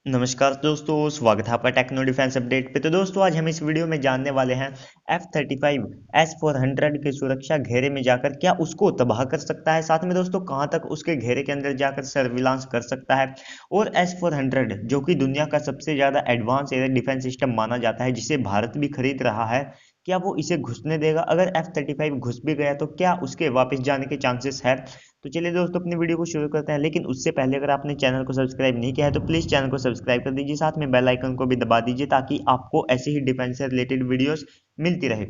नमस्कार दोस्तों, स्वागत है आपका टेक्नो डिफेंस अपडेट पे। तो दोस्तों आज हम इस वीडियो में जानने वाले हैं F-35 S-400 के सुरक्षा घेरे में जाकर क्या उसको तबाह कर सकता है, साथ में दोस्तों कहां तक उसके घेरे के अंदर जाकर सर्विलांस कर सकता है। और S-400 जो कि दुनिया का सबसे ज्यादा एडवांस एयर डिफेंस सिस्टम माना जाता है, जिसे भारत भी खरीद रहा है, क्या वो इसे घुसने देगा? अगर F-35 घुस भी गया तो क्या उसके वापस जाने के चांसेस है? तो चलिए दोस्तों अपनी वीडियो को शुरू करते हैं, लेकिन उससे पहले अगर आपने चैनल को सब्सक्राइब नहीं किया है तो प्लीज चैनल को सब्सक्राइब कर दीजिए, साथ में बेल आइकन को भी दबा दीजिए ताकि आपको ऐसी ही डिफेंस से रिलेटेड वीडियोस मिलती रहे।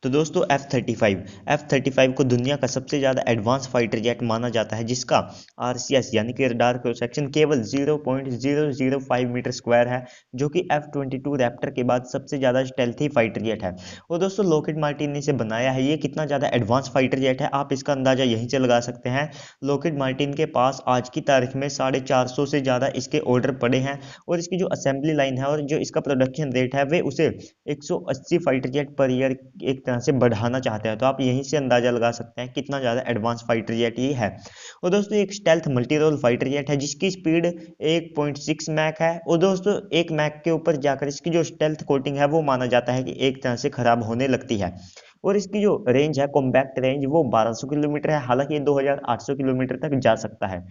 तो दोस्तों F-35 को दुनिया का सबसे ज़्यादा एडवांस फाइटर जेट माना जाता है, जिसका RCS यानी कि रडार क्रॉस सेक्शन केवल 0.005 मीटर स्क्वायर है, जो कि F-22 रैप्टर के बाद सबसे ज़्यादा स्टेल्थी फाइटर जेट है। और दोस्तों लॉकहीड मार्टिन ने इसे बनाया है। ये कितना ज़्यादा एडवांस फाइटर जेट है आप इसका अंदाज़ा यहीं से लगा सकते हैं। लॉकहीड मार्टिन के पास आज की तारीख में 450 से ज़्यादा इसके ऑर्डर पड़े हैं, और इसकी जो असेंबली लाइन है और जो इसका प्रोडक्शन रेट है वे उसे 180 फाइटर जेट पर ईयर एक तरह से बढ़ाना चाहते हैं। तो आप यहीं से अंदाजा लगा सकते हैं कितना ज़्यादा एडवांस फाइटर जेट ये है। और दोस्तों एक stealth multi role fighter jet है जिसकी स्पीड 1.6 मैक है, और दोस्तों एक मैक के ऊपर जाकर इसकी जो स्टेल्थ कोटिंग है वो माना जाता है कि एक तरह से खराब होने लगती है। और इसकी जो रेंज है, कॉम्बैक्ट रेंज, वो 1200 किलोमीटर है, हालांकि ये 2800 किलोमीटर तक जा सकता है।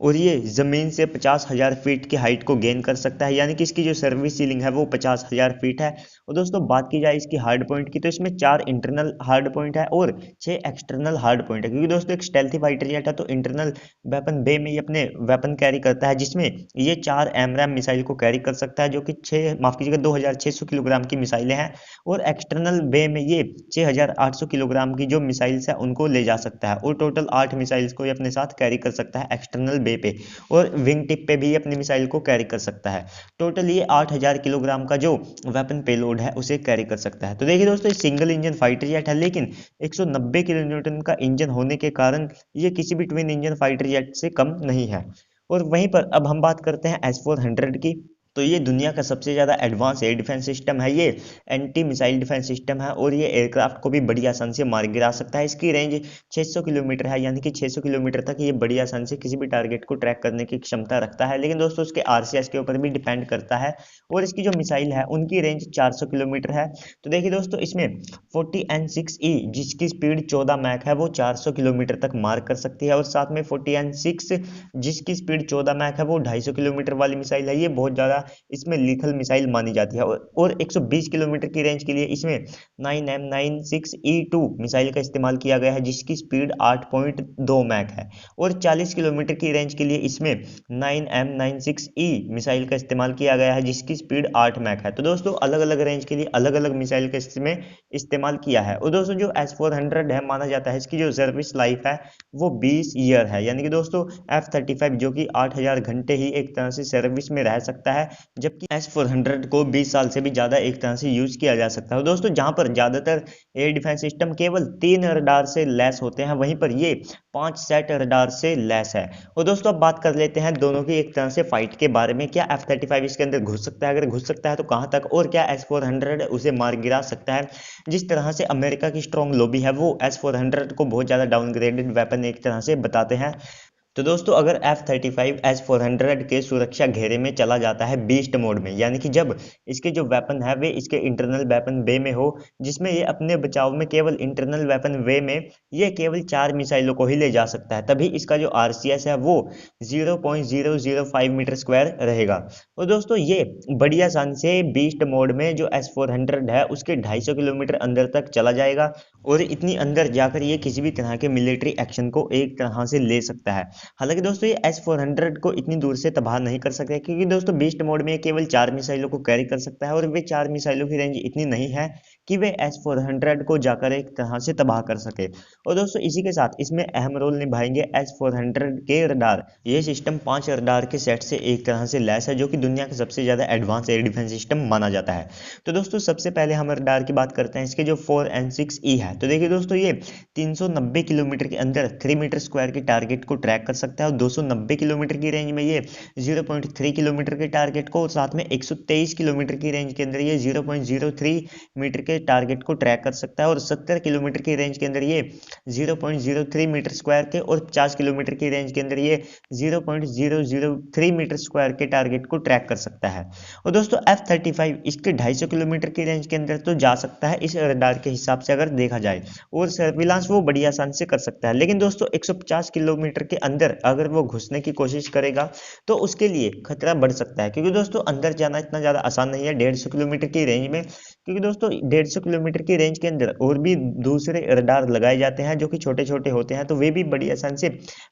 और ये ज़मीन से 50,000 फीट की हाइट को गेन कर सकता है, यानी कि इसकी जो सर्विस सीलिंग है वो 50,000 फीट है। और दोस्तों बात की जाए इसकी हार्ड पॉइंट की, तो इसमें 4 इंटरनल हार्ड पॉइंट है और 6 एक्सटर्नल हार्ड पॉइंट है, क्योंकि दोस्तों एक स्टेल्थी फाइटर जेट है तो इंटरनल वेपन बे में ये अपने वेपन कैरी करता है, जिसमें ये 4 एमरैम मिसाइल को कैरी कर सकता है, जो कि 6 माफ कीजिएगा 2600 किलोग्राम की मिसाइलें हैं। और एक्सटर्नल बे में ये 6800 किलोग्राम की जो मिसाइल्स है उनको ले जा सकता है, और टोटल 8 मिसाइल्स को ये अपने साथ कैरी कर सकता है एक्सटर्नल बे पे। और विंग टिप पे भी अपनी मिसाइल को कैरी कर सकता है। टोटल ये 8000 किलोग्राम का जो वेपन पेलोड है उसे कैरी कर सकता है। तो देखिए दोस्तों सिंगल इंजन फाइटर जेट है, लेकिन 190 किलो न्यूटन का इंजन होने के कारण ये किसी भी ट्विन इंजन फाइटर जेट से कम नहीं है। और वहीं पर अब हम बात करते हैं S-400 की। तो ये दुनिया का सबसे ज़्यादा एडवांस एयर डिफेंस सिस्टम है। ये एंटी मिसाइल डिफेंस सिस्टम है, और ये एयरक्राफ्ट को भी बड़ी आसानी से मार गिरा सकता है। इसकी रेंज 600 किलोमीटर है, यानी कि 600 किलोमीटर तक ये बड़ी आसानी से किसी भी टारगेट को ट्रैक करने की क्षमता रखता है। लेकिन दोस्तों उसके RCS के ऊपर भी डिपेंड करता है, और इसकी जो मिसाइल है उनकी रेंज 400 किलोमीटर है। तो देखिए दोस्तों इसमें 40N6E जिसकी स्पीड 14 मैक है वो 400 किलोमीटर तक मार कर सकती है, और साथ में 40N6 जिसकी स्पीड 14 मैक है वो 250 किलोमीटर वाली मिसाइल है। ये बहुत ज़्यादा इसमें लीथल मिसाइल मानी जाती है। और 120 किलोमीटर की रेंज के लिए इसमें 9M96E2 मिसाइल का इस्तेमाल किया गया है, जिसकी स्पीड 8.2 मैक है। और 40 किलोमीटर की रेंज के लिए इसमें 9M96E मिसाइल का इस्तेमाल किया गया है, जिसकी स्पीड 8 मैक है। तो दोस्तों अलग अलग रेंज के लिए अलग अलग मिसाइल का इसमें इस्तेमाल किया है। और दोस्तों जो S-400 है माना जाता है इसकी जो सर्विस लाइफ है वो 20 ईयर है, यानी कि दोस्तों F-35 जो कि 8000 घंटे ही एक तरह से सर्विस में रह सकता है, जबकि S-400 को 20 साल से भी ज़्यादा एक तरह से यूज किया जा सकता है। दोस्तों जहां पर ज़्यादातर एयर डिफेंस सिस्टम केवल 3 रडार से लैस होते हैं, वहीं पर ये 5 सेट रडार से लैस है। और दोस्तों अब बात कर लेते हैं दोनों की एक तरह से फाइट के बारे में। क्या F-35 इसके अंदर घुस सकता है? अगर घुस सकता है तो कहां तक, और क्या S-400 उसे मार गिरा सकता है? जिस तरह से अमेरिका की स्ट्रॉन्ग लॉबी है वो S-400 को बहुत ज़्यादा डाउनग्रेडेड वेपन एक तरह से बताते हैं। तो दोस्तों अगर F-35 S-400 के सुरक्षा घेरे में चला जाता है बीस्ट मोड में, यानी कि जब इसके जो वेपन है वे इसके इंटरनल वेपन बे में हो, जिसमें ये अपने बचाव में केवल इंटरनल वेपन वे में ये केवल 4 मिसाइलों को ही ले जा सकता है, तभी इसका जो RCS है वो 0.005 मीटर स्क्वायर रहेगा। और दोस्तों ये बड़ी आसानी से बीस्ट मोड में जो S-400 है उसके 250 किलोमीटर अंदर तक चला जाएगा, और इतनी अंदर जाकर ये किसी भी तरह के मिलिट्री एक्शन को एक तरह से ले सकता है। हालांकि दोस्तों ये S-400 को इतनी दूर से तबाह नहीं कर सकते, क्योंकि दोस्तों बीस्ट मोड में केवल 4 मिसाइलों को कैरी कर सकता है, और वे 4 मिसाइलों की रेंज इतनी नहीं है कि वे S-400 को जाकर एक तरह से तबाह कर सके। और दोस्तों इसी के साथ इसमें अहम रोल निभाएंगे S-400 के रडार। ये सिस्टम 5 रडार के सेट से एक तरह से लैस है, जो कि दुनिया का सबसे ज्यादा एडवांस एयर डिफेंस सिस्टम माना जाता है। तो दोस्तों सबसे पहले हम रडार की बात करते हैं, इसके जो 4N6E है। तो देखिए दोस्तों ये 390 किलोमीटर के अंदर 3 मीटर स्क्वायर की टारगेट को ट्रैक कर कर सकता है, और 290 किलोमीटर की रेंज में ये 0.3 किलोमीटर के टारगेट को, और साथ में 123 किलोमीटर की रेंज के अंदर ये 0.03 मीटर के टारगेट को ट्रैक कर सकता है, और 70 किलोमीटर की रेंज के अंदर ये 0.03 मीटर स्क्वायर के, और 50 किलोमीटर की रेंज के अंदर ये 0.003 मीटर स्क्वायर के टारगेट को ट्रैक कर सकता है। और दोस्तों F-35 इसके 250 किलोमीटर की रेंज के अंदर तो जा सकता है इस रडार के हिसाब से अगर देखा जाए, और सर्विलांस वो बड़ी आसान से कर सकता है। लेकिन दोस्तों 150 किलोमीटर के अंदर अगर वो घुसने की कोशिश करेगा तो उसके लिए खतरा बढ़ सकता है, क्योंकि दोस्तों अंदर जाना इतना ज़्यादा आसान नहीं है 150 किलोमीटर की रेंज में, क्योंकि दोस्तों 150 किलोमीटर की रेंज के अंदर और भी दूसरे रडार लगाए जाते हैं जो कि छोटे छोटे होते हैं, तो वे भी बड़ी आसान से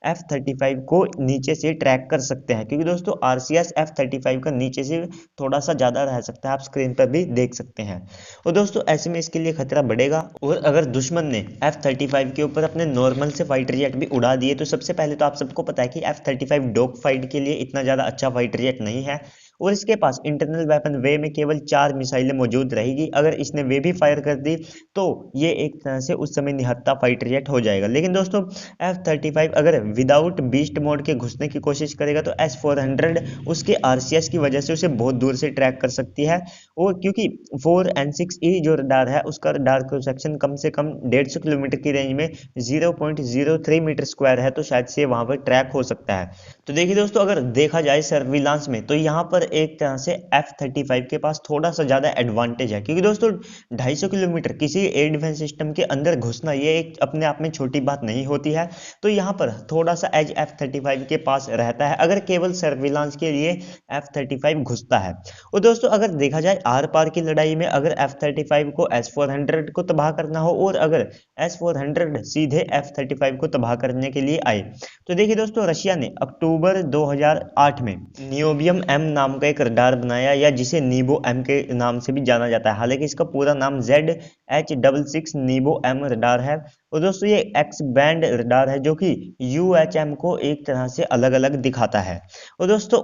F-35 को नीचे से ट्रैक कर सकते हैं, क्योंकि दोस्तों RCS F-35 का नीचे से थोड़ा सा ज़्यादा रह सकता है, आप स्क्रीन पर भी देख सकते हैं। और दोस्तों ऐसे में इसके लिए खतरा बढ़ेगा। और अगर दुश्मन ने F-35 के ऊपर अपने नॉर्मल से फाइटर जेट भी उड़ा दिए, तो सबसे पहले तो आप सबको पता है कि F-35 डॉग फाइट के लिए इतना ज़्यादा अच्छा फाइटर जेट नहीं है, और इसके पास इंटरनल वेपन वे में केवल 4 मिसाइलें मौजूद रहेगी। अगर इसने वे भी फायर कर दी तो ये एक तरह से उस समय निहत्था फाइटर जेट हो जाएगा। लेकिन दोस्तों F-35 अगर विदाउट बीस्ट मोड के घुसने की कोशिश करेगा तो S-400 उसके RCS की वजह से उसे बहुत दूर से ट्रैक कर सकती है, और क्योंकि 4N6E जो रडार है उसका रडार क्रॉस सेक्शन कम से कम 150 किलोमीटर की रेंज में 0.03 मीटर स्क्वायर है, तो शायद से वहां पर ट्रैक हो सकता है। तो देखिए दोस्तों अगर देखा जाए सर्विलांस में, तो यहाँ पर एक तरह से F-35 के पास थोड़ा सा ज्यादा एडवांटेज है, क्योंकि दोस्तों 250 किलोमीटर किसी एयर डिफेंस सिस्टम के अंदर घुसना ये एक अपने आप में छोटी बात नहीं होती है, तो यहाँ पर थोड़ा सा एज F-35 के पास रहता है अगर केवल सर्विलांस के लिए F-35 घुसता है। और दोस्तों अगर देखा जाए आर पार की लड़ाई में अगर F-35 को S-400 को तबाह करना हो, और अगर S-400 सीधे F-35 को तबाह करने के लिए आए, तो देखिए दोस्तों रशिया ने अक्टूबर 2008 में नियोबियम एम नाम का एक रडार बनाया, या जिसे नीबो एम के नाम से भी जाना जाता है, हालांकि इसका पूरा नाम ZH66 नीबो एम रडार है। और दोस्तों ये एक्स बैंड रडार है जो कि UHM को एक तरह से अलग अलग दिखाता है। और दोस्तों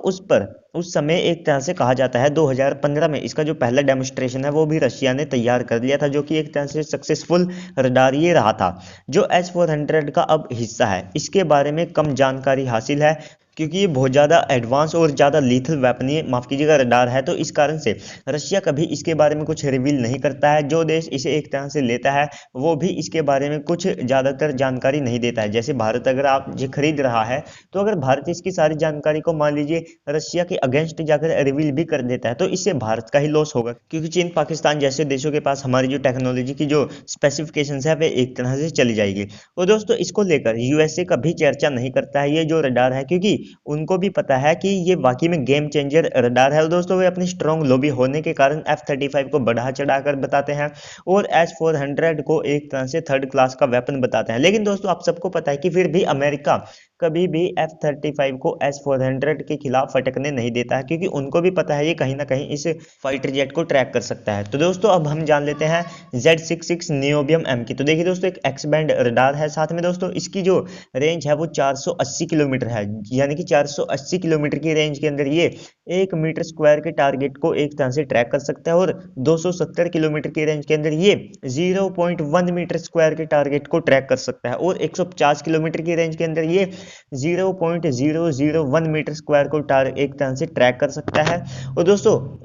उस समय एक तरह से कहा जाता है 2015 में इसका जो पहला डेमोस्ट्रेशन है वो भी रशिया ने तैयार कर लिया था, जो कि एक तरह से सक्सेसफुल रडार ये रहा था, जो S-400 का अब हिस्सा है। इसके बारे में कम जानकारी हासिल है, क्योंकि ये बहुत ज़्यादा एडवांस और ज़्यादा लीथल वेपन, ये माफ़ कीजिएगा रडार है, तो इस कारण से रशिया कभी इसके बारे में कुछ रिवील नहीं करता है। जो देश इसे एक तरह से लेता है वो भी इसके बारे में कुछ ज़्यादातर जानकारी नहीं देता है। जैसे भारत अगर आप ये खरीद रहा है, तो अगर भारत इसकी सारी जानकारी को मान लीजिए रशिया के अगेंस्ट जाकर रिवील भी कर देता है, तो इससे भारत का ही लॉस होगा, क्योंकि चीन पाकिस्तान जैसे देशों के पास हमारी जो टेक्नोलॉजी की जो स्पेसिफिकेशंस है वे एक तरह से चली जाएगी। और दोस्तों इसको लेकर USA कभी चर्चा नहीं करता है ये जो रडार है, क्योंकि उनको भी पता है कि ये वाकई में गेम चेंजर रडार है। और दोस्तों वे अपनी स्ट्रॉन्ग लॉबी होने के कारण F-35 को बढ़ा चढ़ाकर बताते हैं, और S-400 को एक तरह से थर्ड क्लास का वेपन बताते हैं। लेकिन दोस्तों आप सबको पता है कि फिर भी अमेरिका कभी भी F-35 को S-400 के खिलाफ फटकने नहीं देता है, क्योंकि उनको भी पता है ये कहीं ना कहीं इस फाइटर जेट को ट्रैक कर सकता है। तो दोस्तों अब हम जान लेते हैं Z66 नियोबियम एम की। तो देखिए दोस्तों एक एक्स बैंड रडार है, साथ में दोस्तों इसकी जो रेंज है वो 480 किलोमीटर है, यानी कि 480 किलोमीटर की रेंज के अंदर ये 1 मीटर स्क्वायर के टारगेट को एक तरह से ट्रैक कर सकता है, और 270 किलोमीटर की रेंज के अंदर ये 0.1 मीटर स्क्वायर के टारगेट को ट्रैक कर सकता है, और 150 किलोमीटर की रेंज के अंदर ये 0.001 मीटर स्क्वायर को एक तरह से ट्रैक कर सकता है। और दोस्तों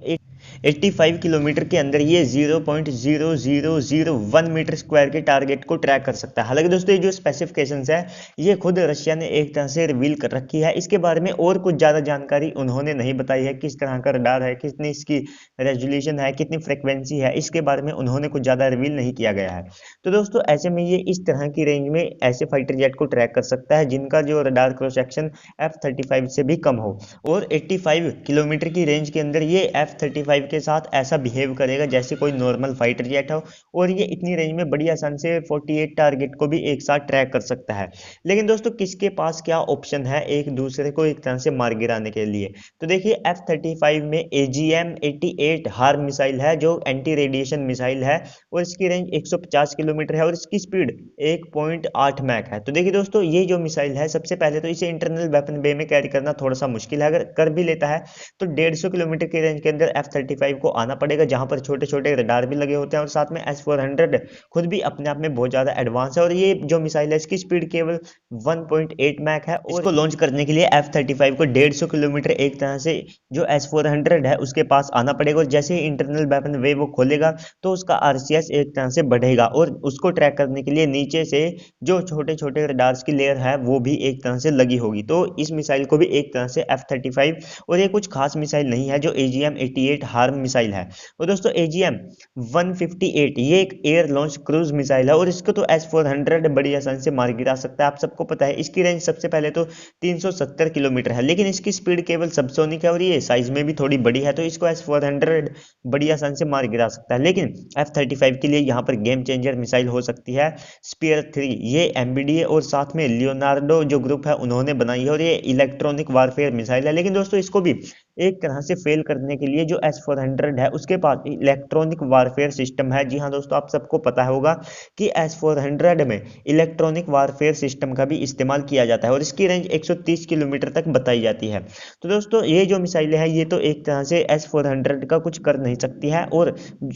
85 किलोमीटर के अंदर ये 0.0001 मीटर स्क्वायर के टारगेट को ट्रैक कर सकता है। हालांकि दोस्तों ये जो स्पेसिफिकेशंस है ये खुद रशिया ने एक तरह से रिवील कर रखी है, इसके बारे में और कुछ ज़्यादा जानकारी उन्होंने नहीं बताई है, किस तरह का रडार है, कितनी इसकी रेजोल्यूशन है, कितनी फ्रिक्वेंसी है, इसके बारे में उन्होंने कुछ ज़्यादा रिवील नहीं किया गया है। तो दोस्तों ऐसे में ये इस तरह की रेंज में ऐसे फाइटर जेट को ट्रैक कर सकता है जिनका जो रडार क्रॉस सेक्शन F-35 से भी कम हो, और 85 किलोमीटर की रेंज के अंदर ये F-35 के साथ ऐसा बिहेव करेगा जैसे कोई नॉर्मल फाइटर जेट हो, और ये इतनी रेंज में बड़ी आसान से 48 टारगेट को भी एक साथ ट्रैक कर सकता है। लेकिन दोस्तों किसके पास क्या ऑप्शन है एक दूसरे को एक तरह से मार गिराने के लिए? तो देखिए F-35 में AGM-88 हार मिसाइल है जो एंटी रेडिएशन मिसाइल है, और इसकी रेंज 150 किलोमीटर है, और इसकी स्पीड 1.8 मैक है। तो देखिए दोस्तों ये जो मिसाइल है सबसे पहले तो इसे इंटरनल वेपन बे में कैरी करना थोड़ा सा मुश्किल है, अगर कर भी लेता है तो 150 किलोमीटर की रेंज के अंदर F-35 को आना पड़ेगा, जहां पर छोटे छोटे रडार भी लगे होते हैं और साथ में S-400 खुद भी अपने आप में बहुत ज़्यादा एडवांस है। और ये जो मिसाइल है इसकी स्पीड केवल 1.8 मैक है और इसको लॉन्च करने के लिए F-35 को 150 किलोमीटर एक तरह से जो S-400 है उसके पास आना पड़ेगा। और जैसे ही इंटरनल वेपन वे वो खोलेगा तो उसका RCS एक तरह से बढ़ेगा और उसको ट्रैक करने के लिए नीचे से जो छोटे छोटे रडार्स की लेयर है वो भी एक तरह से लगी होगी। तो इस मिसाइल को भी एक तरह से F-35, और ये कुछ खास मिसाइल नहीं है जो AGM-88 हार्म मिसाइल है। और दोस्तों AGM-158 ये एक एयर लॉन्च क्रूज मिसाइल है और इसको तो S-400 बड़ी आसानी से मार गिरा सकता है। आप सबको पता है इसकी रेंज सबसे पहले तो 370 किलोमीटर है, लेकिन इसकी स्पीड केवल सबसोनिक है और ये साइज में भी थोड़ी बड़ी है, तो इसको S-400 बड़ी आसानी से मार गिरा सकता है। लेकिन F-35 के लिए यहाँ पर गेम चेंजर मिसाइल हो सकती है स्पीयर 3। ये MBDA और साथ में लियोनार्डो जो ग्रुप है उन्होंने बनाई है और ये इलेक्ट्रॉनिक वारफेयर मिसाइल है। लेकिन दोस्तों इसको भी एक तरह से फेल करने के लिए जो S-400 है उसके पास इलेक्ट्रॉनिक वारफेयर सिस्टम है। जी हाँ दोस्तों, आप सबको पता होगा कि S-400 में इलेक्ट्रॉनिक वारफेयर सिस्टम का भी इस्तेमाल किया जाता है और इसकी रेंज 130 किलोमीटर तक बताई जाती है। तो दोस्तों ये जो मिसाइलें हैं ये तो एक तरह से S-400 का कुछ कर नहीं सकती है, और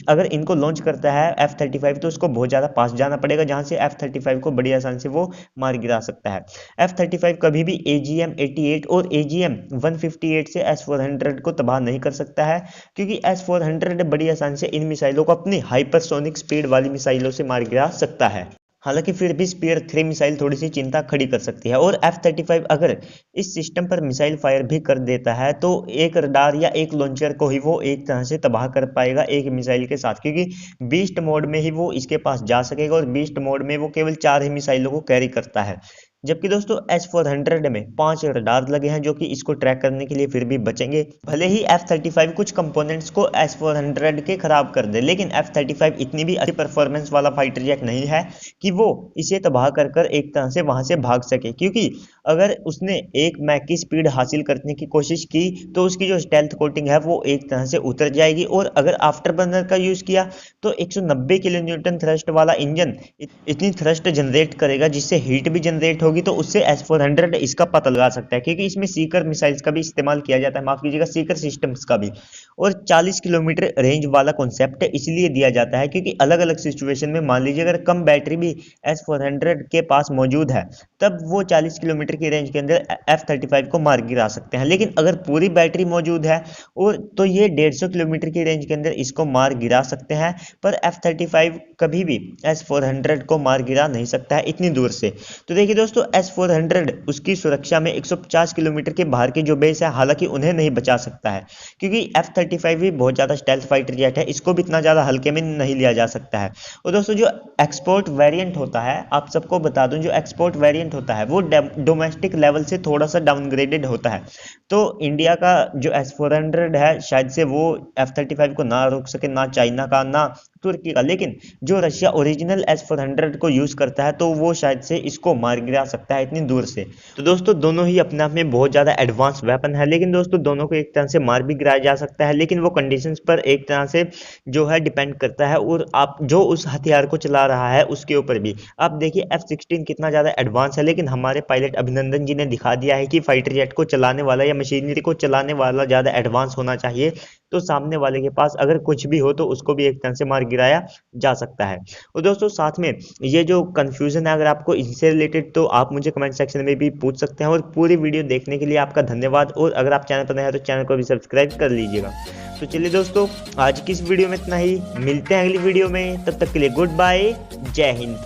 अगर इनको लॉन्च करता है F-35 तो उसको बहुत ज़्यादा पास जाना पड़ेगा, जहां से F-35 को बड़ी आसानी से वो मार गिरा सकता है। F-35 कभी भी AGM-88 और AGM-158 से S-400 को तबाह नहीं कर सकता है, क्योंकि S-400 बड़ी आसानी से इन मिसाइलों को अपनी हाइपरसोनिक स्पीड वाली मिसाइलों से मार गिरा सकता है। हालांकि फिर भी स्पीयर 3 मिसाइल थोड़ी सी चिंता खड़ी कर सकती है। और F-35 अगर इस सिस्टम पर मिसाइल फायर भी कर देता है तो एक रडार या एक लॉन्चर को ही वो एक तरह से तबाह कर पाएगा एक मिसाइल के साथ, क्योंकि बीस्ट मोड में ही वो इसके पास जा सकेगा और बीस्ट मोड में वो केवल 4 ही मिसाइलों को कैरी करता है। जबकि दोस्तों S-400 में 5 रडार लगे हैं जो कि इसको ट्रैक करने के लिए फिर भी बचेंगे। भले ही F-35 कुछ कंपोनेंट्स को S-400 के खराब कर दे, लेकिन F-35 इतनी भी अच्छी परफॉर्मेंस वाला फाइटर जेट नहीं है कि वो इसे तबाह कर कर एक तरह से वहां से भाग सके, क्योंकि अगर उसने 1 मैक की स्पीड हासिल करने की कोशिश की तो उसकी जो स्टेल्थ कोटिंग है वो एक तरह से उतर जाएगी। और अगर आफ्टर बर्नर का यूज किया तो 190 किलो न्यूटन थ्रस्ट वाला इंजन इतनी थ्रस्ट जनरेट करेगा जिससे हीट भी जनरेट होगी, तो उससे S-400 इसका पता लगा सकता है, क्योंकि इसमें सीकर मिसाइल्स का भी इस्तेमाल किया जाता है, माफ कीजिएगा सीकर सिस्टम्स का भी। और 40 किलोमीटर रेंज वाला कॉन्सेप्ट इसलिए दिया जाता है क्योंकि अलग अलग सिचुएशन में मान लीजिए अगर कम बैटरी भी S-400 के पास मौजूद है तब वो 40 किलोमीटर की रेंज के अंदर F-35 को मार गिरा सकते हैं। लेकिन अगर पूरी बैटरी मौजूद है और तो ये 150 किलोमीटर की रेंज के अंदर इसको मार गिरा सकते हैं, पर F-35 कभी भी S-400 को मार गिरा नहीं सकता है इतनी दूर से। तो देखिए दोस्तों S-400 उसकी सुरक्षा में 150 किलोमीटर के बाहर की जो बेस है हालांकि उन्हें नहीं बचा सकता है, क्योंकि F-35 भी बहुत ज़्यादा स्टेल्थ फाइटर जेट है, इसको भी इतना ज़्यादा हल्के में नहीं लिया जा सकता है। और दोस्तों जो एक्सपोर्ट वेरिएंट होता है, आप सबको बता दूं, जो एक्सपोर्ट वेरिएंट होता है वो डोमेस्टिक लेवल से थोड़ा सा डाउनग्रेडेड होता है। तो इंडिया का जो S-400 है शायद से वो F-35 को ना रोक सके, ना चाइना का ना तुर्की का, लेकिन जो रशिया ओरिजिनल S-400 को यूज करता है तो वो शायद से इसको मार गिरा सकता है इतनी दूर से। तो दोस्तों दोनों ही अपने आप में बहुत ज्यादा एडवांस वेपन है, लेकिन दोस्तों दोनों को एक तरह से मार भी गिराया जा सकता है, लेकिन वो कंडीशंस पर एक तरह से जो है डिपेंड करता है और आप जो उस हथियार को चला रहा है उसके ऊपर भी। आप देखिए F-16 कितना ज्यादा एडवांस है, लेकिन हमारे पायलट अभिनंदन जी ने दिखा दिया है कि फाइटर जेट को चलाने वाला या मशीनरी को चलाने वाला ज्यादा एडवांस होना चाहिए, तो सामने वाले के पास अगर कुछ भी हो तो उसको भी एक तरह से मार गिराया जा सकता है। और दोस्तों साथ में ये जो कंफ्यूजन है अगर आपको इनसे रिलेटेड तो आप मुझे कमेंट सेक्शन में भी पूछ सकते हैं। और पूरी वीडियो देखने के लिए आपका धन्यवाद, और अगर आप चैनल पर नए हैं तो चैनल को भी सब्सक्राइब कर लीजिएगा। तो चलिए दोस्तों आज की इस वीडियो में इतना ही, मिलते हैं अगली वीडियो में, तब तक के लिए गुड बाय, जय हिंद।